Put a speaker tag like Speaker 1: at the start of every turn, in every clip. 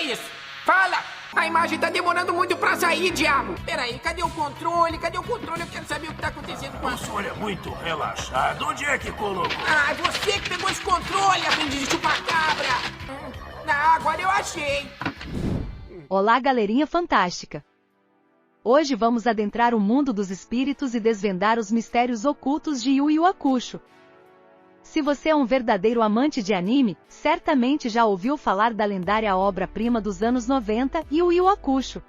Speaker 1: isso? Fala! A imagem tá demorando muito pra sair, diabo! Peraí, cadê o controle? Cadê o controle? Eu quero saber o que tá acontecendo com a...
Speaker 2: O senhor é muito relaxado. Onde é que colocou?
Speaker 1: Ah, você que pegou esse controle, aprendiz de chupacabra! Agora eu achei!
Speaker 3: Olá, galerinha fantástica! Hoje vamos adentrar o mundo dos espíritos e desvendar os mistérios ocultos de Yu Yu Hakusho. Se você é um verdadeiro amante de anime, certamente já ouviu falar da lendária obra-prima dos anos 90, Yu Yu Hakusho.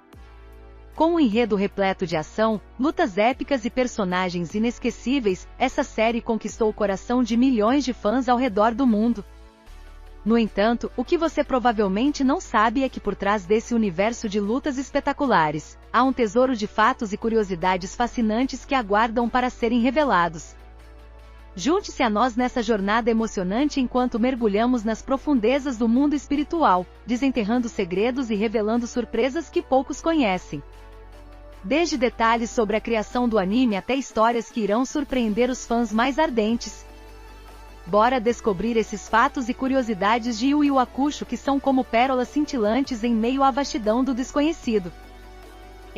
Speaker 3: Com um enredo repleto de ação, lutas épicas e personagens inesquecíveis, essa série conquistou o coração de milhões de fãs ao redor do mundo. No entanto, o que você provavelmente não sabe é que por trás desse universo de lutas espetaculares, há um tesouro de fatos e curiosidades fascinantes que aguardam para serem revelados. Junte-se a nós nessa jornada emocionante enquanto mergulhamos nas profundezas do mundo espiritual, desenterrando segredos e revelando surpresas que poucos conhecem. Desde detalhes sobre a criação do anime até histórias que irão surpreender os fãs mais ardentes. Bora descobrir esses fatos e curiosidades de Yu Yu Hakusho que são como pérolas cintilantes em meio à vastidão do desconhecido.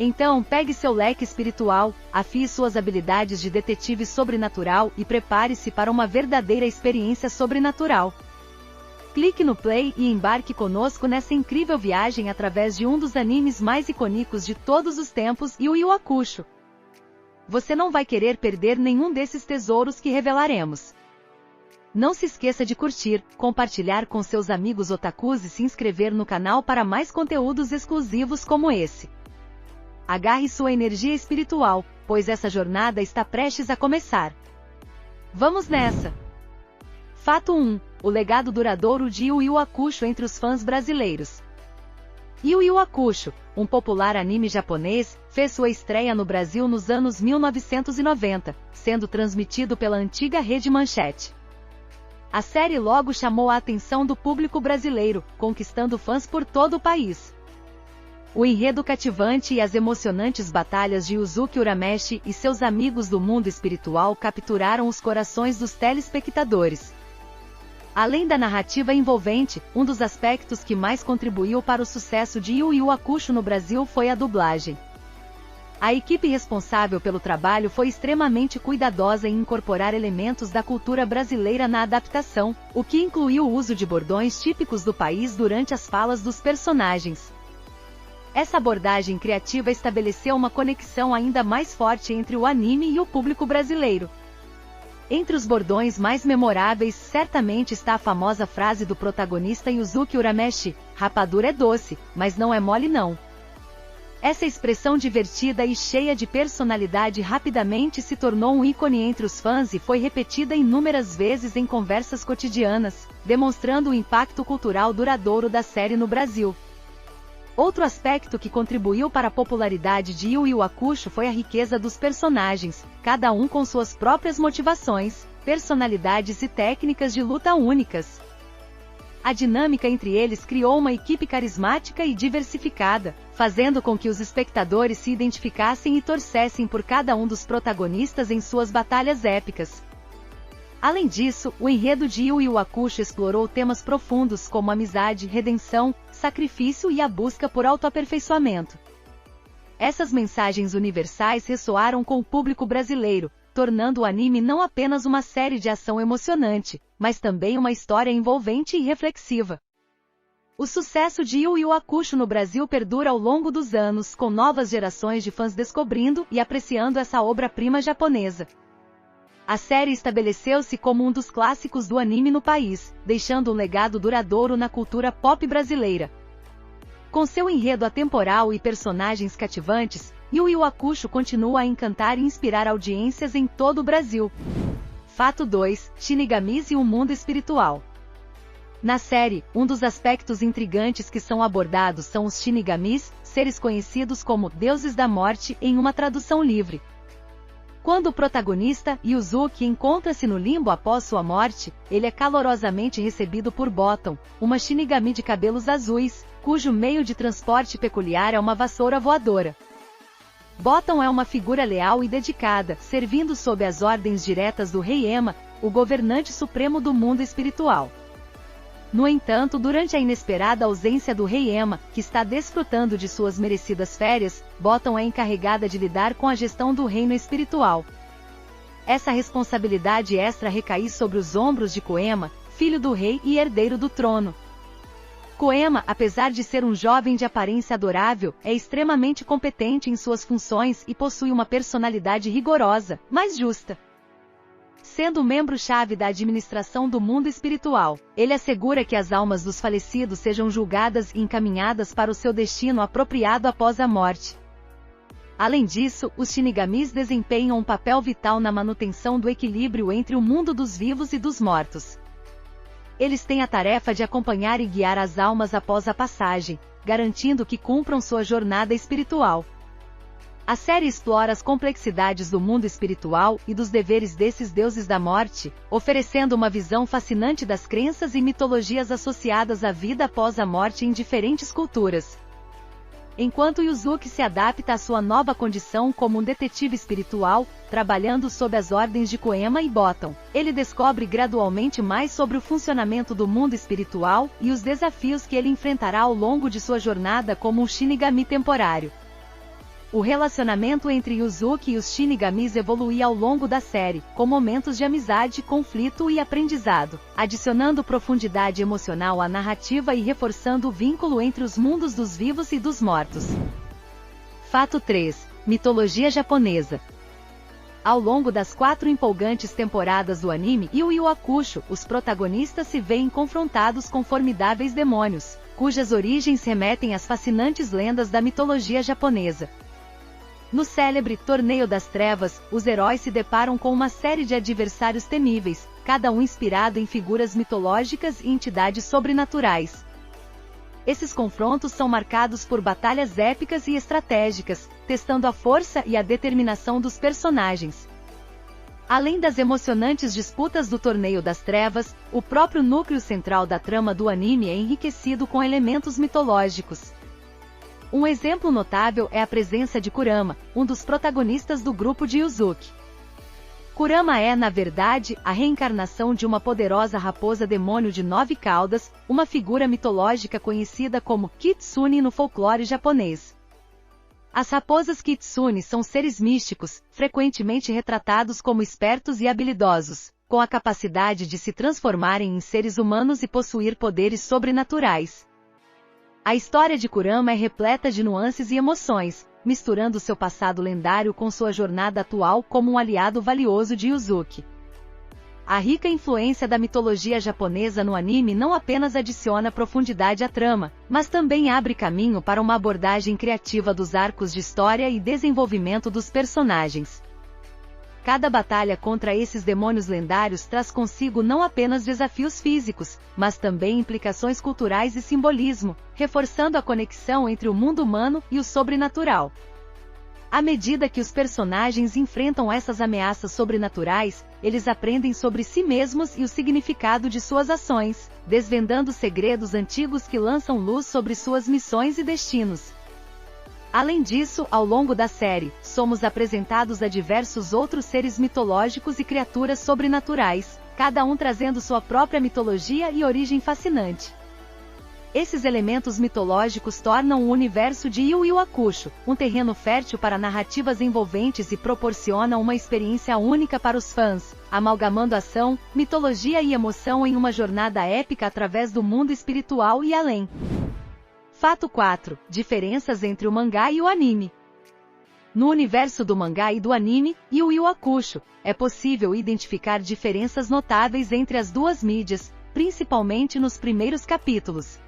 Speaker 3: Então, pegue seu leque espiritual, afie suas habilidades de detetive sobrenatural e prepare-se para uma verdadeira experiência sobrenatural. Clique no play e embarque conosco nessa incrível viagem através de um dos animes mais icônicos de todos os tempos, Yu Yu Hakusho. Você não vai querer perder nenhum desses tesouros que revelaremos. Não se esqueça de curtir, compartilhar com seus amigos otakus e se inscrever no canal para mais conteúdos exclusivos como esse. Agarre sua energia espiritual, pois essa jornada está prestes a começar. Vamos nessa! Fato 1. O legado duradouro de Yu Yu Hakusho entre os fãs brasileiros. Yu Yu Hakusho, um popular anime japonês, fez sua estreia no Brasil nos anos 1990, sendo transmitido pela antiga Rede Manchete. A série logo chamou a atenção do público brasileiro, conquistando fãs por todo o país. O enredo cativante e as emocionantes batalhas de Yuzuki Urameshi e seus amigos do mundo espiritual capturaram os corações dos telespectadores. Além da narrativa envolvente, um dos aspectos que mais contribuiu para o sucesso de Yu Yu Hakusho no Brasil foi a dublagem. A equipe responsável pelo trabalho foi extremamente cuidadosa em incorporar elementos da cultura brasileira na adaptação, o que incluiu o uso de bordões típicos do país durante as falas dos personagens. Essa abordagem criativa estabeleceu uma conexão ainda mais forte entre o anime e o público brasileiro. Entre os bordões mais memoráveis certamente está a famosa frase do protagonista Yuzuki Urameshi: "Rapadura é doce, mas não é mole não". Essa expressão divertida e cheia de personalidade rapidamente se tornou um ícone entre os fãs e foi repetida inúmeras vezes em conversas cotidianas, demonstrando o impacto cultural duradouro da série no Brasil. Outro aspecto que contribuiu para a popularidade de Yu Yu Hakusho foi a riqueza dos personagens, cada um com suas próprias motivações, personalidades e técnicas de luta únicas. A dinâmica entre eles criou uma equipe carismática e diversificada, fazendo com que os espectadores se identificassem e torcessem por cada um dos protagonistas em suas batalhas épicas. Além disso, o enredo de Yu Yu Hakusho explorou temas profundos como amizade, redenção, sacrifício e a busca por autoaperfeiçoamento. Essas mensagens universais ressoaram com o público brasileiro, tornando o anime não apenas uma série de ação emocionante, mas também uma história envolvente e reflexiva. O sucesso de Yu Yu Hakusho no Brasil perdura ao longo dos anos, com novas gerações de fãs descobrindo e apreciando essa obra-prima japonesa. A série estabeleceu-se como um dos clássicos do anime no país, deixando um legado duradouro na cultura pop brasileira. Com seu enredo atemporal e personagens cativantes, Yu Yu Hakusho continua a encantar e inspirar audiências em todo o Brasil. Fato 2. Shinigamis e o mundo espiritual. Na série, um dos aspectos intrigantes que são abordados são os Shinigamis, seres conhecidos como deuses da morte em uma tradução livre. Quando o protagonista, Yuzuki, encontra-se no limbo após sua morte, ele é calorosamente recebido por Bottom, uma Shinigami de cabelos azuis, cujo meio de transporte peculiar é uma vassoura voadora. Bottom é uma figura leal e dedicada, servindo sob as ordens diretas do Rei Ema, o governante supremo do mundo espiritual. No entanto, durante a inesperada ausência do rei Ema, que está desfrutando de suas merecidas férias, Bottom é encarregada de lidar com a gestão do reino espiritual. Essa responsabilidade extra recai sobre os ombros de Koema, filho do rei e herdeiro do trono. Koema, apesar de ser um jovem de aparência adorável, é extremamente competente em suas funções e possui uma personalidade rigorosa, mas justa. Sendo membro-chave da administração do mundo espiritual, ele assegura que as almas dos falecidos sejam julgadas e encaminhadas para o seu destino apropriado após a morte. Além disso, os Shinigamis desempenham um papel vital na manutenção do equilíbrio entre o mundo dos vivos e dos mortos. Eles têm a tarefa de acompanhar e guiar as almas após a passagem, garantindo que cumpram sua jornada espiritual. A série explora as complexidades do mundo espiritual e dos deveres desses deuses da morte, oferecendo uma visão fascinante das crenças e mitologias associadas à vida após a morte em diferentes culturas. Enquanto Yuzuki se adapta à sua nova condição como um detetive espiritual, trabalhando sob as ordens de Koema e Bottom, ele descobre gradualmente mais sobre o funcionamento do mundo espiritual e os desafios que ele enfrentará ao longo de sua jornada como um Shinigami temporário. O relacionamento entre Yuzuki e os Shinigamis evolui ao longo da série, com momentos de amizade, conflito e aprendizado, adicionando profundidade emocional à narrativa e reforçando o vínculo entre os mundos dos vivos e dos mortos. Fato 3. Mitologia japonesa. Ao longo das 4 empolgantes temporadas do anime Yu Yu Hakusho, os protagonistas se veem confrontados com formidáveis demônios, cujas origens remetem às fascinantes lendas da mitologia japonesa. No célebre Torneio das Trevas, os heróis se deparam com uma série de adversários temíveis, cada um inspirado em figuras mitológicas e entidades sobrenaturais. Esses confrontos são marcados por batalhas épicas e estratégicas, testando a força e a determinação dos personagens. Além das emocionantes disputas do Torneio das Trevas, o próprio núcleo central da trama do anime é enriquecido com elementos mitológicos. Um exemplo notável é a presença de Kurama, um dos protagonistas do grupo de Yuzuki. Kurama é, na verdade, a reencarnação de uma poderosa raposa-demônio de 9 caudas, uma figura mitológica conhecida como Kitsune no folclore japonês. As raposas Kitsune são seres místicos, frequentemente retratados como espertos e habilidosos, com a capacidade de se transformarem em seres humanos e possuir poderes sobrenaturais. A história de Kurama é repleta de nuances e emoções, misturando seu passado lendário com sua jornada atual como um aliado valioso de Yuzuki. A rica influência da mitologia japonesa no anime não apenas adiciona profundidade à trama, mas também abre caminho para uma abordagem criativa dos arcos de história e desenvolvimento dos personagens. Cada batalha contra esses demônios lendários traz consigo não apenas desafios físicos, mas também implicações culturais e simbolismo, reforçando a conexão entre o mundo humano e o sobrenatural. À medida que os personagens enfrentam essas ameaças sobrenaturais, eles aprendem sobre si mesmos e o significado de suas ações, desvendando segredos antigos que lançam luz sobre suas missões e destinos. Além disso, ao longo da série, somos apresentados a diversos outros seres mitológicos e criaturas sobrenaturais, cada um trazendo sua própria mitologia e origem fascinante. Esses elementos mitológicos tornam o universo de Yu Yu Hakusho um terreno fértil para narrativas envolventes e proporcionam uma experiência única para os fãs, amalgamando ação, mitologia e emoção em uma jornada épica através do mundo espiritual e além. Fato 4. Diferenças entre o mangá e o anime. No universo do mangá e do anime, Yu Yu Hakusho, é possível identificar diferenças notáveis entre as duas mídias, principalmente nos primeiros capítulos.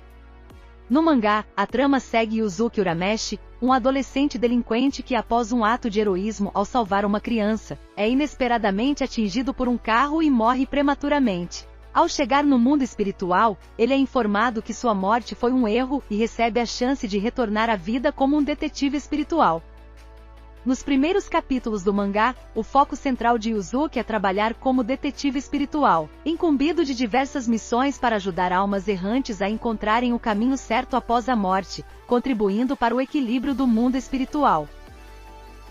Speaker 3: No mangá, a trama segue Yuzuki Urameshi, um adolescente delinquente que após um ato de heroísmo ao salvar uma criança, é inesperadamente atingido por um carro e morre prematuramente. Ao chegar no mundo espiritual, ele é informado que sua morte foi um erro e recebe a chance de retornar à vida como um detetive espiritual. Nos primeiros capítulos do mangá, o foco central de Yuzuki é trabalhar como detetive espiritual, incumbido de diversas missões para ajudar almas errantes a encontrarem o caminho certo após a morte, contribuindo para o equilíbrio do mundo espiritual.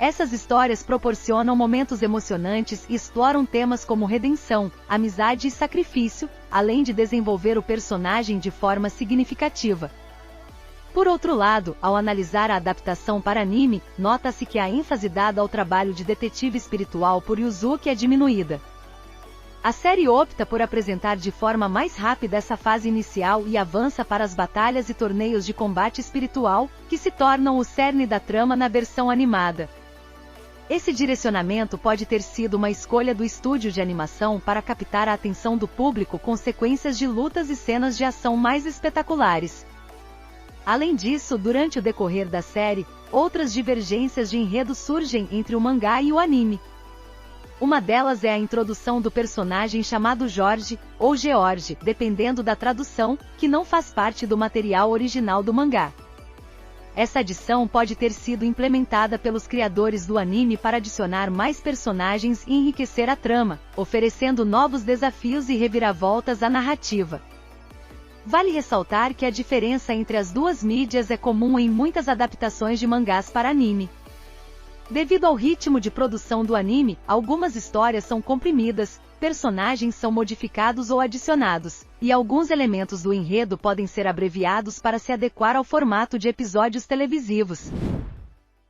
Speaker 3: Essas histórias proporcionam momentos emocionantes e exploram temas como redenção, amizade e sacrifício, além de desenvolver o personagem de forma significativa. Por outro lado, ao analisar a adaptação para anime, nota-se que a ênfase dada ao trabalho de detetive espiritual por Yuzuki é diminuída. A série opta por apresentar de forma mais rápida essa fase inicial e avança para as batalhas e torneios de combate espiritual, que se tornam o cerne da trama na versão animada. Esse direcionamento pode ter sido uma escolha do estúdio de animação para captar a atenção do público com sequências de lutas e cenas de ação mais espetaculares. Além disso, durante o decorrer da série, outras divergências de enredo surgem entre o mangá e o anime. Uma delas é a introdução do personagem chamado Jorge, ou George, dependendo da tradução, que não faz parte do material original do mangá. Essa adição pode ter sido implementada pelos criadores do anime para adicionar mais personagens e enriquecer a trama, oferecendo novos desafios e reviravoltas à narrativa. Vale ressaltar que a diferença entre as duas mídias é comum em muitas adaptações de mangás para anime. Devido ao ritmo de produção do anime, algumas histórias são comprimidas, personagens são modificados ou adicionados, e alguns elementos do enredo podem ser abreviados para se adequar ao formato de episódios televisivos.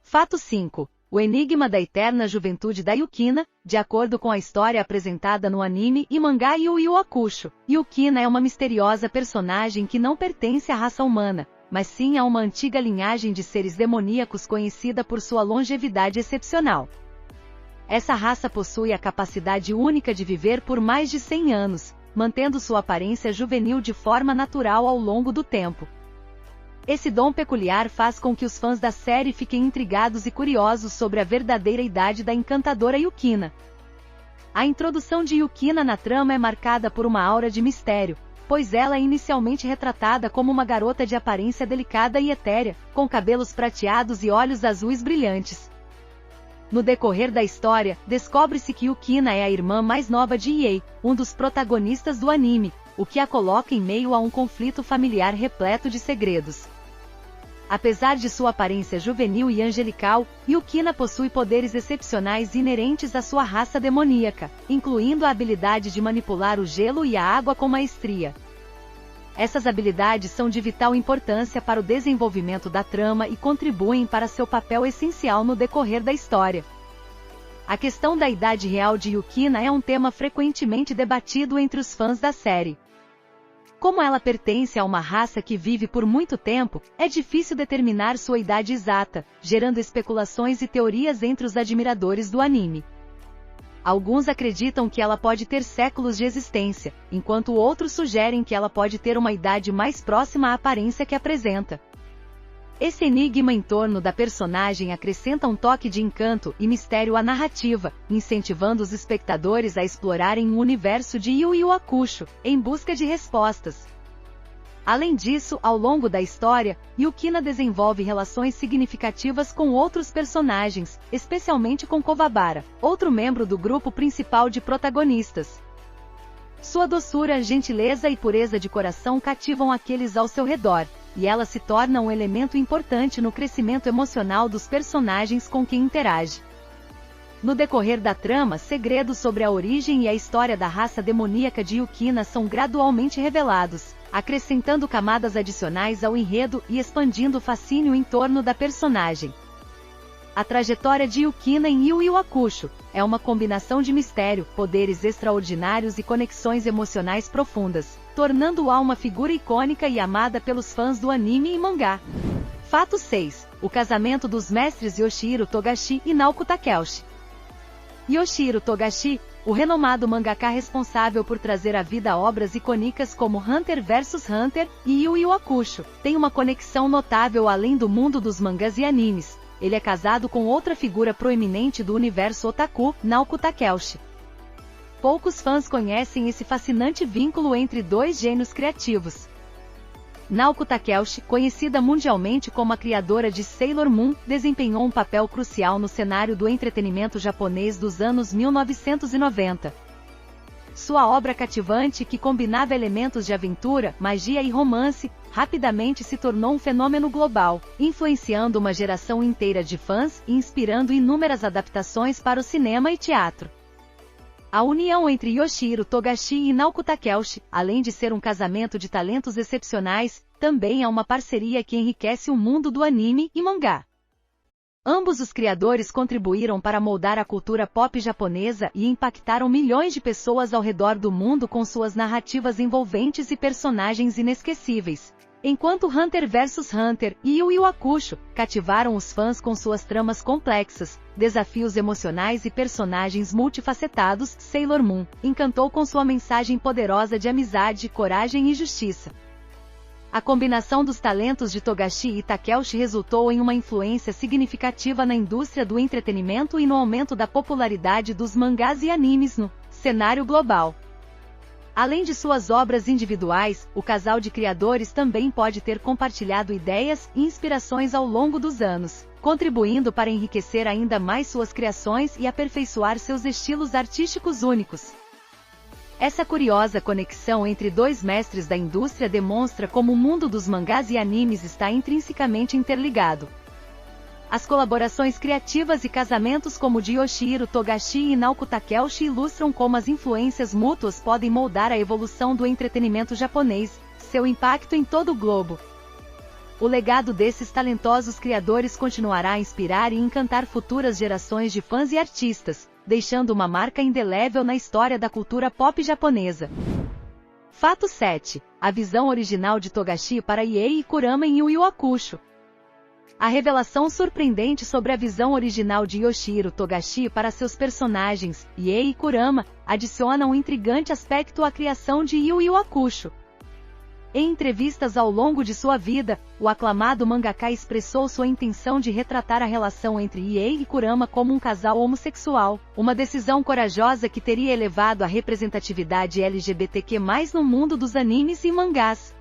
Speaker 3: Fato 5. O enigma da eterna juventude da Yukina. De acordo com a história apresentada no anime e mangá Yu Yu Hakusho, Yukina é uma misteriosa personagem que não pertence à raça humana, mas sim a uma antiga linhagem de seres demoníacos conhecida por sua longevidade excepcional. Essa raça possui a capacidade única de viver por mais de 100 anos, mantendo sua aparência juvenil de forma natural ao longo do tempo. Esse dom peculiar faz com que os fãs da série fiquem intrigados e curiosos sobre a verdadeira idade da encantadora Yukina. A introdução de Yukina na trama é marcada por uma aura de mistério, pois ela é inicialmente retratada como uma garota de aparência delicada e etérea, com cabelos prateados e olhos azuis brilhantes. No decorrer da história, descobre-se que Yukina é a irmã mais nova de Iei, um dos protagonistas do anime, o que a coloca em meio a um conflito familiar repleto de segredos. Apesar de sua aparência juvenil e angelical, Yukina possui poderes excepcionais inerentes à sua raça demoníaca, incluindo a habilidade de manipular o gelo e a água com maestria. Essas habilidades são de vital importância para o desenvolvimento da trama e contribuem para seu papel essencial no decorrer da história. A questão da idade real de Yukina é um tema frequentemente debatido entre os fãs da série. Como ela pertence a uma raça que vive por muito tempo, é difícil determinar sua idade exata, gerando especulações e teorias entre os admiradores do anime. Alguns acreditam que ela pode ter séculos de existência, enquanto outros sugerem que ela pode ter uma idade mais próxima à aparência que apresenta. Esse enigma em torno da personagem acrescenta um toque de encanto e mistério à narrativa, incentivando os espectadores a explorarem o universo de Yu Yu Hakusho, em busca de respostas. Além disso, ao longo da história, Yukina desenvolve relações significativas com outros personagens, especialmente com Kowabara, outro membro do grupo principal de protagonistas. Sua doçura, gentileza e pureza de coração cativam aqueles ao seu redor, e ela se torna um elemento importante no crescimento emocional dos personagens com quem interage. No decorrer da trama, segredos sobre a origem e a história da raça demoníaca de Yukina são gradualmente revelados, acrescentando camadas adicionais ao enredo e expandindo o fascínio em torno da personagem. A trajetória de Yukina em Yu Yu Hakusho é uma combinação de mistério, poderes extraordinários e conexões emocionais profundas, tornando-a uma figura icônica e amada pelos fãs do anime e mangá. Fato 6. O casamento dos mestres Yoshihiro Togashi e Naoko Takeuchi. Yoshihiro Togashi, o renomado mangaka responsável por trazer à vida obras icônicas como Hunter vs Hunter e Yu Yu Hakusho, tem uma conexão notável além do mundo dos mangás e animes. Ele é casado com outra figura proeminente do universo otaku, Naoko Takeuchi. Poucos fãs conhecem esse fascinante vínculo entre dois gênios criativos. Naoko Takeuchi, conhecida mundialmente como a criadora de Sailor Moon, desempenhou um papel crucial no cenário do entretenimento japonês dos anos 1990. Sua obra cativante, que combinava elementos de aventura, magia e romance, rapidamente se tornou um fenômeno global, influenciando uma geração inteira de fãs e inspirando inúmeras adaptações para o cinema e teatro. A união entre Yoshihiro Togashi e Naoko Takeuchi, além de ser um casamento de talentos excepcionais, também é uma parceria que enriquece o mundo do anime e mangá. Ambos os criadores contribuíram para moldar a cultura pop japonesa e impactaram milhões de pessoas ao redor do mundo com suas narrativas envolventes e personagens inesquecíveis. Enquanto Hunter vs Hunter e Yu Yu Hakusho cativaram os fãs com suas tramas complexas, desafios emocionais e personagens multifacetados, Sailor Moon encantou com sua mensagem poderosa de amizade, coragem e justiça. A combinação dos talentos de Togashi e Takeuchi resultou em uma influência significativa na indústria do entretenimento e no aumento da popularidade dos mangás e animes no cenário global. Além de suas obras individuais, o casal de criadores também pode ter compartilhado ideias e inspirações ao longo dos anos, contribuindo para enriquecer ainda mais suas criações e aperfeiçoar seus estilos artísticos únicos. Essa curiosa conexão entre dois mestres da indústria demonstra como o mundo dos mangás e animes está intrinsecamente interligado. As colaborações criativas e casamentos como o de Yoshihiro Togashi e Naoko Takeuchi ilustram como as influências mútuas podem moldar a evolução do entretenimento japonês, seu impacto em todo o globo. O legado desses talentosos criadores continuará a inspirar e encantar futuras gerações de fãs e artistas, deixando uma marca indelével na história da cultura pop japonesa. Fato 7. A visão original de Togashi para Ieie e Kurama em Yu Yu Hakusho. A revelação surpreendente sobre a visão original de Yoshihiro Togashi para seus personagens, Ieie e Kurama, adiciona um intrigante aspecto à criação de Yu Yu Hakusho. Em entrevistas ao longo de sua vida, o aclamado mangaka expressou sua intenção de retratar a relação entre Ieie e Kurama como um casal homossexual, uma decisão corajosa que teria elevado a representatividade LGBTQ+ no mundo dos animes e mangás.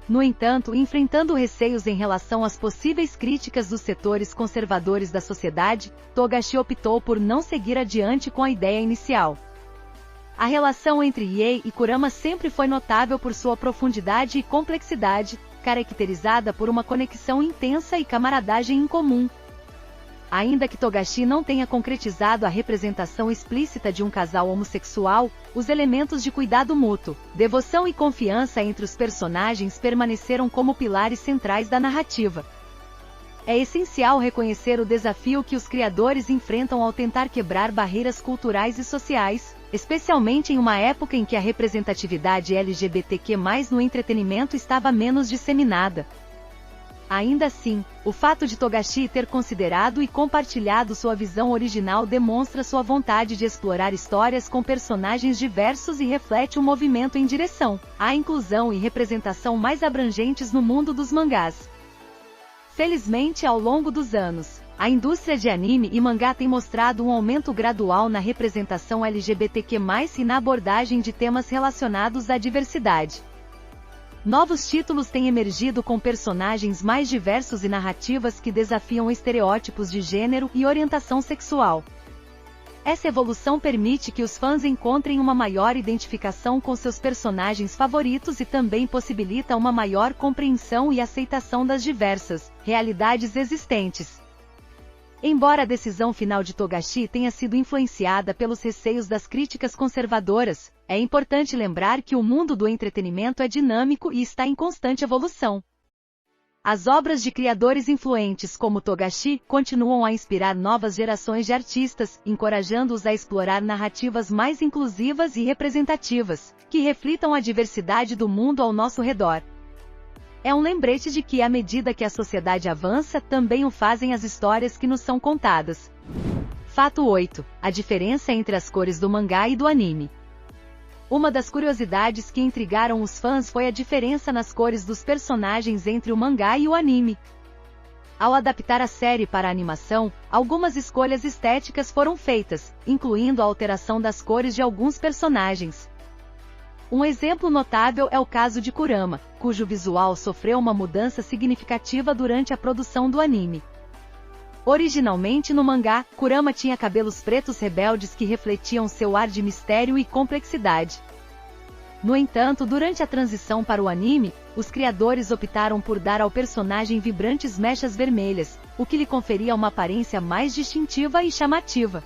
Speaker 3: No entanto, enfrentando receios em relação às possíveis críticas dos setores conservadores da sociedade, Togashi optou por não seguir adiante com a ideia inicial. A relação entre Ieie e Kurama sempre foi notável por sua profundidade e complexidade, caracterizada por uma conexão intensa e camaradagem em comum. Ainda que Togashi não tenha concretizado a representação explícita de um casal homossexual, os elementos de cuidado mútuo, devoção e confiança entre os personagens permaneceram como pilares centrais da narrativa. É essencial reconhecer o desafio que os criadores enfrentam ao tentar quebrar barreiras culturais e sociais, especialmente em uma época em que a representatividade LGBTQ+ no entretenimento estava menos disseminada. Ainda assim, o fato de Togashi ter considerado e compartilhado sua visão original demonstra sua vontade de explorar histórias com personagens diversos e reflete um movimento em direção à inclusão e representação mais abrangentes no mundo dos mangás. Felizmente, ao longo dos anos, a indústria de anime e mangá tem mostrado um aumento gradual na representação LGBTQ+, e na abordagem de temas relacionados à diversidade. Novos títulos têm emergido com personagens mais diversos e narrativas que desafiam estereótipos de gênero e orientação sexual. Essa evolução permite que os fãs encontrem uma maior identificação com seus personagens favoritos e também possibilita uma maior compreensão e aceitação das diversas realidades existentes. Embora a decisão final de Togashi tenha sido influenciada pelos receios das críticas conservadoras, é importante lembrar que o mundo do entretenimento é dinâmico e está em constante evolução. As obras de criadores influentes como Togashi continuam a inspirar novas gerações de artistas, encorajando-os a explorar narrativas mais inclusivas e representativas, que reflitam a diversidade do mundo ao nosso redor. É um lembrete de que, à medida que a sociedade avança, também o fazem as histórias que nos são contadas. Fato 8. A diferença entre as cores do mangá e do anime. Uma das curiosidades que intrigaram os fãs foi a diferença nas cores dos personagens entre o mangá e o anime. Ao adaptar a série para a animação, algumas escolhas estéticas foram feitas, incluindo a alteração das cores de alguns personagens. Um exemplo notável é o caso de Kurama, cujo visual sofreu uma mudança significativa durante a produção do anime. Originalmente no mangá, Kurama tinha cabelos pretos rebeldes que refletiam seu ar de mistério e complexidade. No entanto, durante a transição para o anime, os criadores optaram por dar ao personagem vibrantes mechas vermelhas, o que lhe conferia uma aparência mais distintiva e chamativa.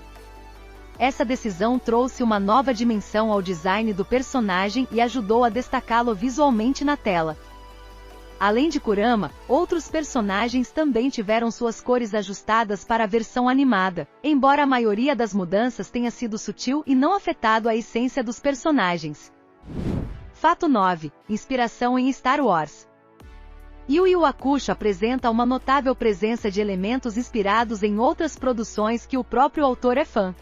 Speaker 3: Essa decisão trouxe uma nova dimensão ao design do personagem e ajudou a destacá-lo visualmente na tela. Além de Kurama, outros personagens também tiveram suas cores ajustadas para a versão animada, embora a maioria das mudanças tenha sido sutil e não afetado a essência dos personagens. Fato 9. Inspiração em Star Wars. Yu Yu Hakusho apresenta uma notável presença de elementos inspirados em outras produções que o próprio autor é fã.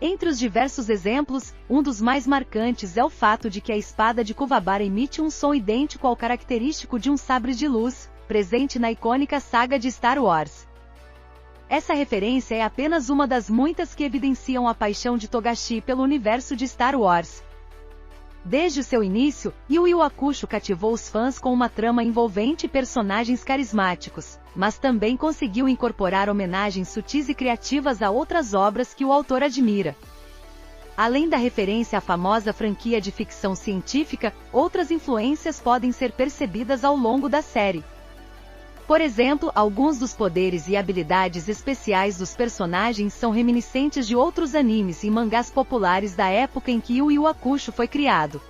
Speaker 3: Entre os diversos exemplos, um dos mais marcantes é o fato de que a espada de Kuwabara emite um som idêntico ao característico de um sabre de luz, presente na icônica saga de Star Wars. Essa referência é apenas uma das muitas que evidenciam a paixão de Togashi pelo universo de Star Wars. Desde o seu início, Yu Yu Hakusho cativou os fãs com uma trama envolvente e personagens carismáticos, mas também conseguiu incorporar homenagens sutis e criativas a outras obras que o autor admira. Além da referência à famosa franquia de ficção científica, outras influências podem ser percebidas ao longo da série. Por exemplo, alguns dos poderes e habilidades especiais dos personagens são reminiscentes de outros animes e mangás populares da época em que Yu Yu Hakusho foi criado.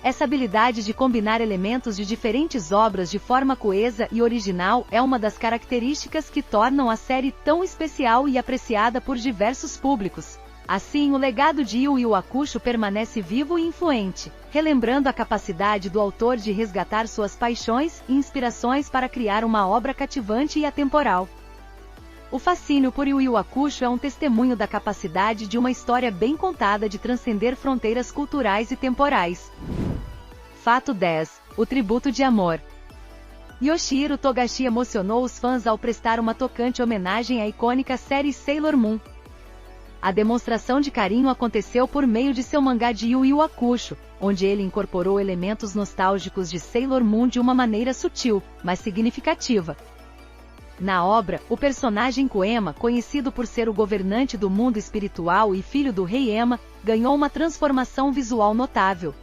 Speaker 3: Essa habilidade de combinar elementos de diferentes obras de forma coesa e original é uma das características que tornam a série tão especial e apreciada por diversos públicos. Assim, o legado de Yu Yu Hakusho permanece vivo e influente, relembrando a capacidade do autor de resgatar suas paixões e inspirações para criar uma obra cativante e atemporal. O fascínio por Yu Yu Hakusho é um testemunho da capacidade de uma história bem contada de transcender fronteiras culturais e temporais. Fato 10. O tributo de amor. Yoshihiro Togashi emocionou os fãs ao prestar uma tocante homenagem à icônica série Sailor Moon. A demonstração de carinho aconteceu por meio de seu mangá de Yu Yu Hakusho, onde ele incorporou elementos nostálgicos de Sailor Moon de uma maneira sutil, mas significativa. Na obra, o personagem Koema, conhecido por ser o governante do mundo espiritual e filho do rei Ema, ganhou uma transformação visual notável.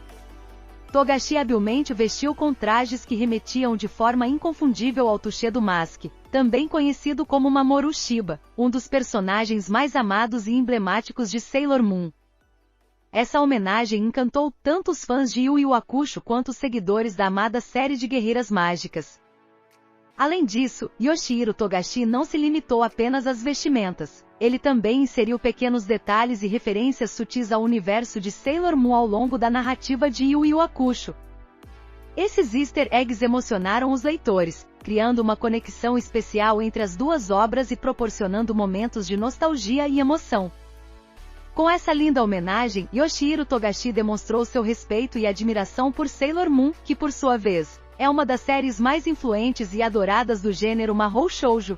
Speaker 3: Togashi habilmente vestiu com trajes que remetiam de forma inconfundível ao Tushido Mask, também conhecido como Mamoru Shiba, um dos personagens mais amados e emblemáticos de Sailor Moon. Essa homenagem encantou tanto os fãs de Yu Yu Hakusho quanto os seguidores da amada série de guerreiras mágicas. Além disso, Yoshihiro Togashi não se limitou apenas às vestimentas. Ele também inseriu pequenos detalhes e referências sutis ao universo de Sailor Moon ao longo da narrativa de Yu Yu Hakusho. Esses easter eggs emocionaram os leitores, criando uma conexão especial entre as duas obras e proporcionando momentos de nostalgia e emoção. Com essa linda homenagem, Yoshihiro Togashi demonstrou seu respeito e admiração por Sailor Moon, que por sua vez, é uma das séries mais influentes e adoradas do gênero Mahou Shoujo.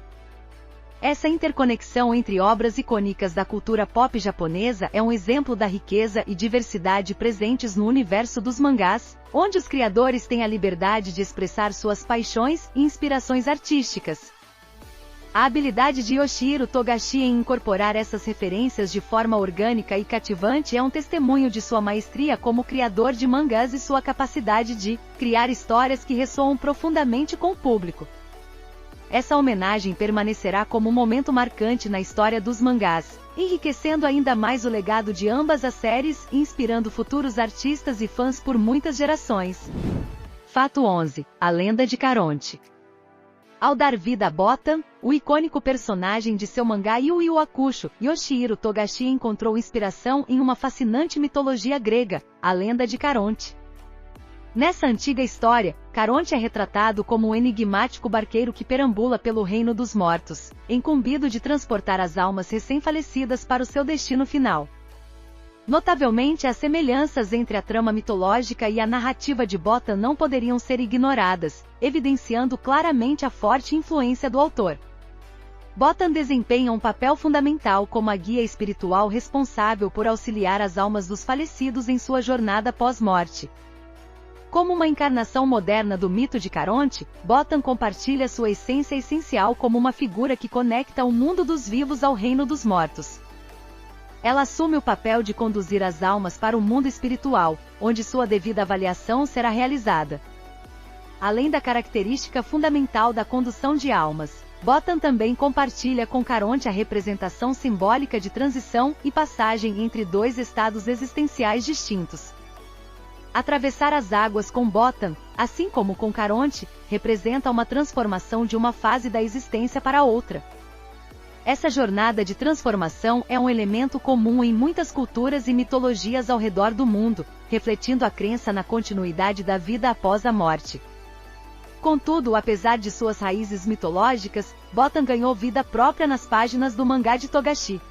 Speaker 3: Essa interconexão entre obras icônicas da cultura pop japonesa é um exemplo da riqueza e diversidade presentes no universo dos mangás, onde os criadores têm a liberdade de expressar suas paixões e inspirações artísticas. A habilidade de Yoshihiro Togashi em incorporar essas referências de forma orgânica e cativante é um testemunho de sua maestria como criador de mangás e sua capacidade de criar histórias que ressoam profundamente com o público. Essa homenagem permanecerá como um momento marcante na história dos mangás, enriquecendo ainda mais o legado de ambas as séries e inspirando futuros artistas e fãs por muitas gerações. Fato 11. A lenda de Caronte. Ao dar vida a Botan, o icônico personagem de seu mangá Yu Yu Hakusho, Yoshihiro Togashi encontrou inspiração em uma fascinante mitologia grega, a lenda de Caronte. Nessa antiga história, Caronte é retratado como um enigmático barqueiro que perambula pelo reino dos mortos, incumbido de transportar as almas recém-falecidas para o seu destino final. Notavelmente, as semelhanças entre a trama mitológica e a narrativa de Botan não poderiam ser ignoradas, evidenciando claramente a forte influência do autor. Botan desempenha um papel fundamental como a guia espiritual responsável por auxiliar as almas dos falecidos em sua jornada pós-morte. Como uma encarnação moderna do mito de Caronte, Botan compartilha sua essência essencial como uma figura que conecta o mundo dos vivos ao reino dos mortos. Ela assume o papel de conduzir as almas para o mundo espiritual, onde sua devida avaliação será realizada. Além da característica fundamental da condução de almas, Botan também compartilha com Caronte a representação simbólica de transição e passagem entre dois estados existenciais distintos. Atravessar as águas com Botan, assim como com Caronte, representa uma transformação de uma fase da existência para outra. Essa jornada de transformação é um elemento comum em muitas culturas e mitologias ao redor do mundo, refletindo a crença na continuidade da vida após a morte. Contudo, apesar de suas raízes mitológicas, Botan ganhou vida própria nas páginas do mangá de Togashi.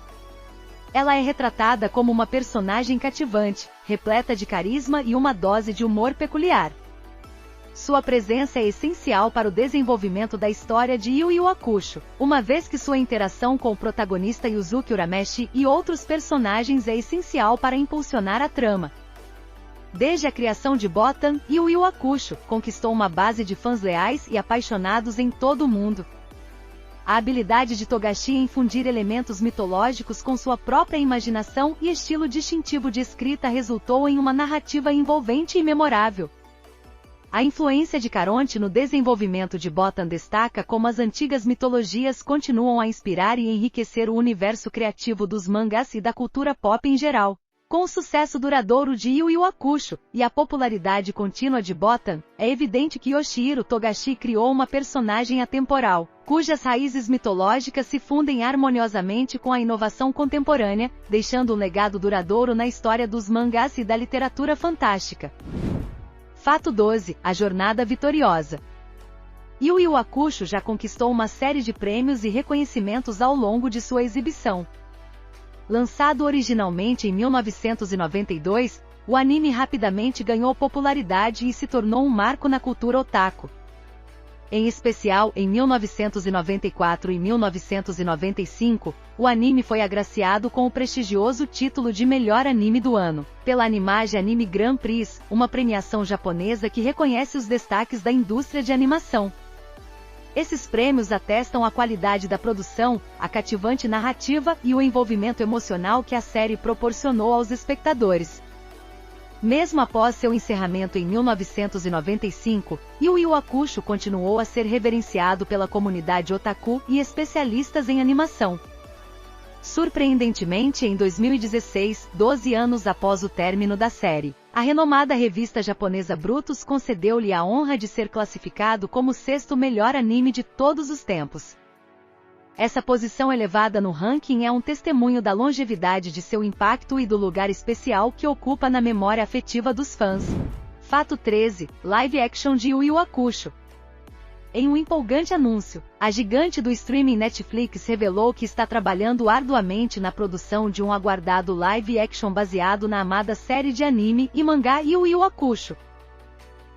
Speaker 3: Ela é retratada como uma personagem cativante, repleta de carisma e uma dose de humor peculiar. Sua presença é essencial para o desenvolvimento da história de Yu Yu Hakusho, uma vez que sua interação com o protagonista Yuzuki Urameshi e outros personagens é essencial para impulsionar a trama. Desde a criação de Botan, Yu Yu Hakusho conquistou uma base de fãs leais e apaixonados em todo o mundo. A habilidade de Togashi em fundir elementos mitológicos com sua própria imaginação e estilo distintivo de escrita resultou em uma narrativa envolvente e memorável. A influência de Caronte no desenvolvimento de Botan destaca como as antigas mitologias continuam a inspirar e enriquecer o universo criativo dos mangás e da cultura pop em geral. Com o sucesso duradouro de Yu Yu Hakusho e a popularidade contínua de Botan, é evidente que Yoshihiro Togashi criou uma personagem atemporal, cujas raízes mitológicas se fundem harmoniosamente com a inovação contemporânea, deixando um legado duradouro na história dos mangás e da literatura fantástica. Fato 12. A Jornada Vitoriosa. Yu Yu Hakusho já conquistou uma série de prêmios e reconhecimentos ao longo de sua exibição. Lançado originalmente em 1992, o anime rapidamente ganhou popularidade e se tornou um marco na cultura otaku. Em especial, em 1994 e 1995, o anime foi agraciado com o prestigioso título de Melhor Anime do Ano, pela Animage Anime Grand Prix, uma premiação japonesa que reconhece os destaques da indústria de animação. Esses prêmios atestam a qualidade da produção, a cativante narrativa e o envolvimento emocional que a série proporcionou aos espectadores. Mesmo após seu encerramento em 1995, Yu Yu Hakusho continuou a ser reverenciado pela comunidade otaku e especialistas em animação. Surpreendentemente, em 2016, 12 anos após o término da série, a renomada revista japonesa Brutus concedeu-lhe a honra de ser classificado como o 6º melhor anime de todos os tempos. Essa posição elevada no ranking é um testemunho da longevidade de seu impacto e do lugar especial que ocupa na memória afetiva dos fãs. Fato 13. Live action de Yu Yu Hakusho. Em um empolgante anúncio, a gigante do streaming Netflix revelou que está trabalhando arduamente na produção de um aguardado live action baseado na amada série de anime e mangá Yu Yu Hakusho.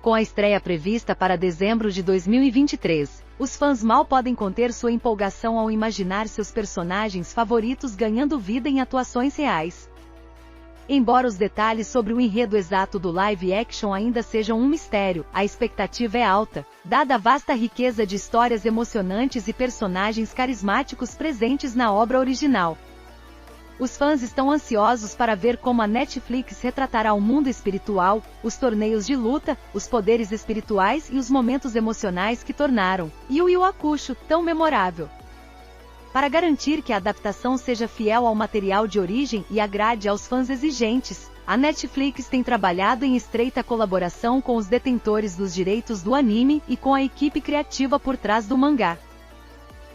Speaker 3: Com a estreia prevista para dezembro de 2023, os fãs mal podem conter sua empolgação ao imaginar seus personagens favoritos ganhando vida em atuações reais. Embora os detalhes sobre o enredo exato do live action ainda sejam um mistério, a expectativa é alta, dada a vasta riqueza de histórias emocionantes e personagens carismáticos presentes na obra original. Os fãs estão ansiosos para ver como a Netflix retratará o mundo espiritual, os torneios de luta, os poderes espirituais e os momentos emocionais que tornaram Yu Yu Hakusho tão memorável. Para garantir que a adaptação seja fiel ao material de origem e agrade aos fãs exigentes, a Netflix tem trabalhado em estreita colaboração com os detentores dos direitos do anime e com a equipe criativa por trás do mangá.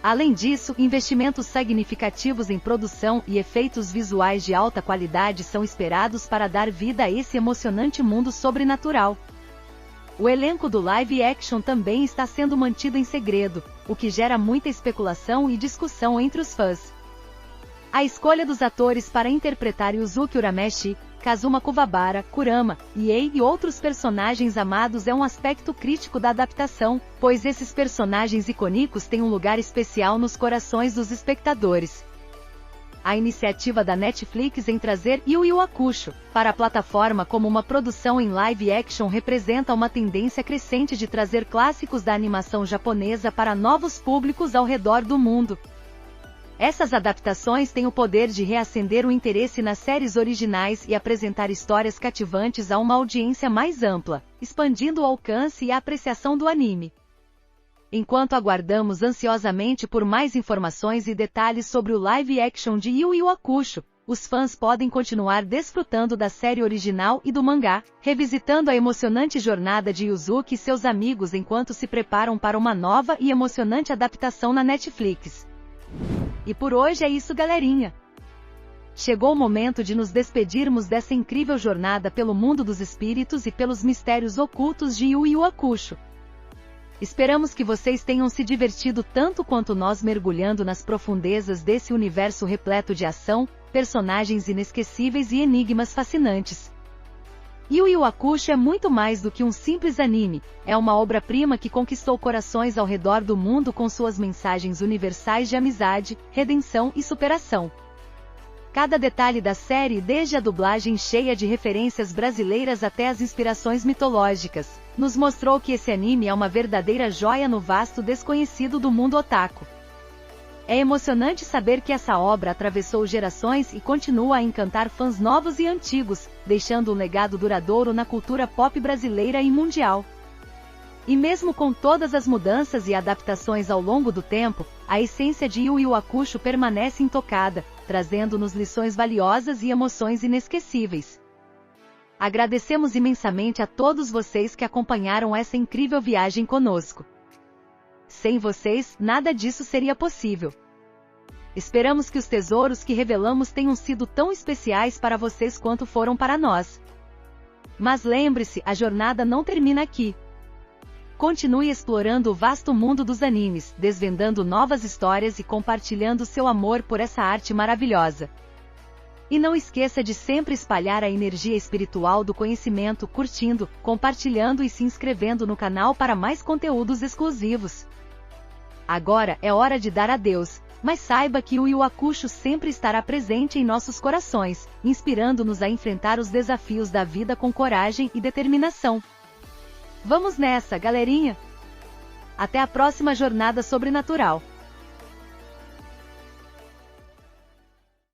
Speaker 3: Além disso, investimentos significativos em produção e efeitos visuais de alta qualidade são esperados para dar vida a esse emocionante mundo sobrenatural. O elenco do live action também está sendo mantido em segredo, o que gera muita especulação e discussão entre os fãs. A escolha dos atores para interpretar Yuzuki Urameshi, Kazuma Kuwabara, Kurama, Ei e outros personagens amados é um aspecto crítico da adaptação, pois esses personagens icônicos têm um lugar especial nos corações dos espectadores. A iniciativa da Netflix em trazer Yu Yu Hakusho para a plataforma como uma produção em live action representa uma tendência crescente de trazer clássicos da animação japonesa para novos públicos ao redor do mundo. Essas adaptações têm o poder de reacender o interesse nas séries originais e apresentar histórias cativantes a uma audiência mais ampla, expandindo o alcance e a apreciação do anime. Enquanto aguardamos ansiosamente por mais informações e detalhes sobre o live action de Yu Yu Hakusho, os fãs podem continuar desfrutando da série original e do mangá, revisitando a emocionante jornada de Yuzuki e seus amigos enquanto se preparam para uma nova e emocionante adaptação na Netflix. E por hoje é isso, galerinha! Chegou o momento de nos despedirmos dessa incrível jornada pelo mundo dos espíritos e pelos mistérios ocultos de Yu Yu Hakusho. Esperamos que vocês tenham se divertido tanto quanto nós mergulhando nas profundezas desse universo repleto de ação, personagens inesquecíveis e enigmas fascinantes. Yu Yu Hakusho é muito mais do que um simples anime, é uma obra-prima que conquistou corações ao redor do mundo com suas mensagens universais de amizade, redenção e superação. Cada detalhe da série, desde a dublagem cheia de referências brasileiras até as inspirações mitológicas, nos mostrou que esse anime é uma verdadeira joia no vasto desconhecido do mundo otaku. É emocionante saber que essa obra atravessou gerações e continua a encantar fãs novos e antigos, deixando um legado duradouro na cultura pop brasileira e mundial. E mesmo com todas as mudanças e adaptações ao longo do tempo, a essência de Yu Yu Hakusho permanece intocada, trazendo-nos lições valiosas e emoções inesquecíveis. Agradecemos imensamente a todos vocês que acompanharam essa incrível viagem conosco. Sem vocês, nada disso seria possível. Esperamos que os tesouros que revelamos tenham sido tão especiais para vocês quanto foram para nós. Mas lembre-se, a jornada não termina aqui. Continue explorando o vasto mundo dos animes, desvendando novas histórias e compartilhando seu amor por essa arte maravilhosa. E não esqueça de sempre espalhar a energia espiritual do conhecimento, curtindo, compartilhando e se inscrevendo no canal para mais conteúdos exclusivos. Agora é hora de dar adeus, mas saiba que o Yu Yu Hakusho sempre estará presente em nossos corações, inspirando-nos a enfrentar os desafios da vida com coragem e determinação. Vamos nessa, galerinha! Até a próxima jornada sobrenatural!